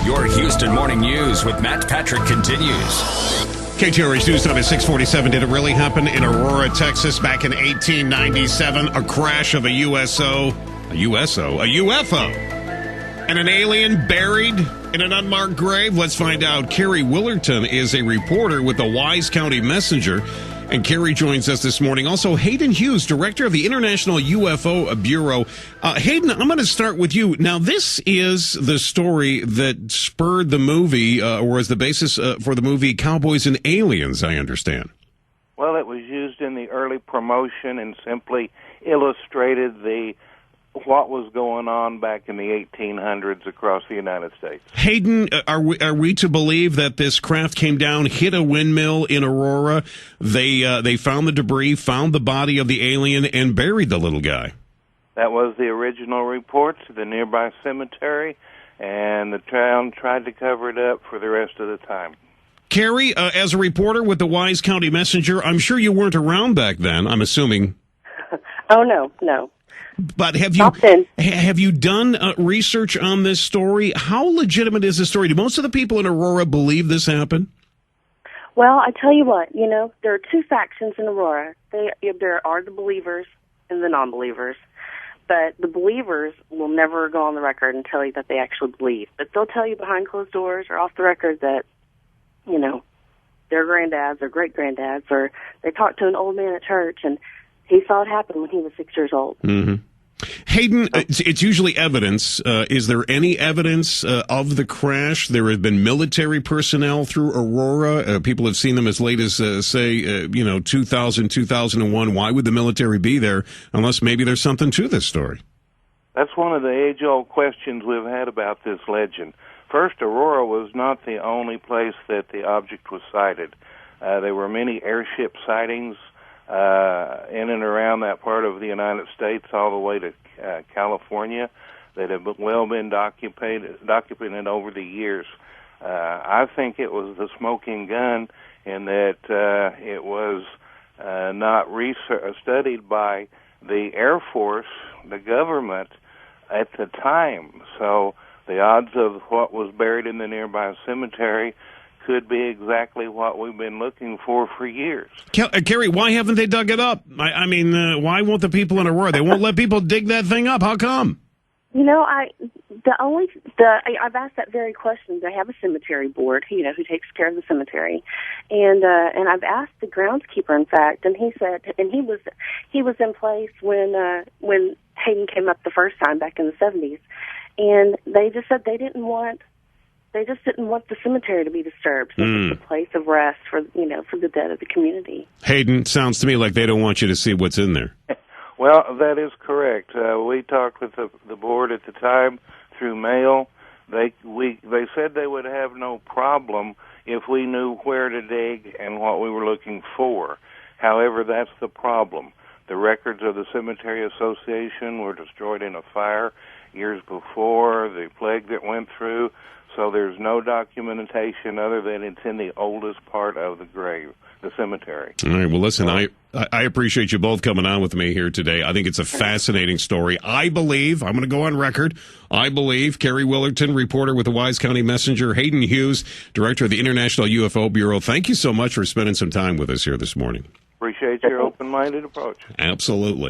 Your Houston Morning News with Matt Patrick continues. KTRH News Time at 6:47. Did it really happen in Aurora, Texas back in 1897? A crash of a UFO, and an alien buried in an unmarked grave? Let's find out. Carrie Willerton is a reporter with the Wise County Messenger. And Carrie joins us this morning. Also, Hayden Hughes, director of the International UFO Bureau. Hayden, I'm going to start with you. Now, this is the story that spurred the movie, or was the basis for the movie Cowboys and Aliens, I understand. Well, it was used in the early promotion and simply illustrated what was going on back in the 1800s across the United States. Hayden, are we to believe that this craft came down, hit a windmill in Aurora, they found the debris, found the body of the alien, and buried the little guy? That was the original report to the nearby cemetery, and the town tried to cover it up for the rest of the time. Carrie, as a reporter with the Wise County Messenger, I'm sure you weren't around back then, I'm assuming. Oh, no. But have you done research on this story? How legitimate is this story? Do most of the people in Aurora believe this happened? Well, I tell you what, there are two factions in Aurora. There are the believers and the non-believers. But the believers will never go on the record and tell you that they actually believe. But they'll tell you behind closed doors or off the record that, their granddads or great-granddads, or they talked to an old man at church and he saw it happen when he was 6 years old. Mm-hmm. Hayden, it's usually evidence. Is there any evidence of the crash? There have been military personnel through Aurora. People have seen them as late as, 2000, 2001. Why would the military be there unless maybe there's something to this story? That's one of the age-old questions we've had about this legend. First, Aurora was not the only place that the object was sighted. There were many airship sightings in and around that part of the United States, all the way to California, that have well been documented over the years. I think it was the smoking gun, in that it was not studied by the Air Force, the government, at the time. So the odds of what was buried in the nearby cemetery could be exactly what we've been looking for years. Carrie, why haven't they dug it up? I mean, why won't the people in Aurora? They won't let people dig that thing up. How come? I've asked that very question. They have a cemetery board, who takes care of the cemetery, and I've asked the groundskeeper, in fact, and he said, and he was in place when Hayden came up the first time back in the 70s, and they just said they just didn't want the cemetery to be disturbed. So it's a place of rest for the dead of the community. Hayden, sounds to me like they don't want you to see what's in there. Well, that is correct. We talked with the board at the time through mail. They said they would have no problem if we knew where to dig and what we were looking for. However, that's the problem. The records of the Cemetery Association were destroyed in a fire years before, the plague that went through. So there's no documentation other than it's in the oldest part of the grave, the cemetery. All right. Well, listen, I appreciate you both coming on with me here today. I think it's a fascinating story. I'm going to go on record. I believe Carrie Willerton, reporter with the Wise County Messenger, Hayden Hughes, director of the International UFO Bureau. Thank you so much for spending some time with us here this morning. Appreciate your open-minded approach. Absolutely.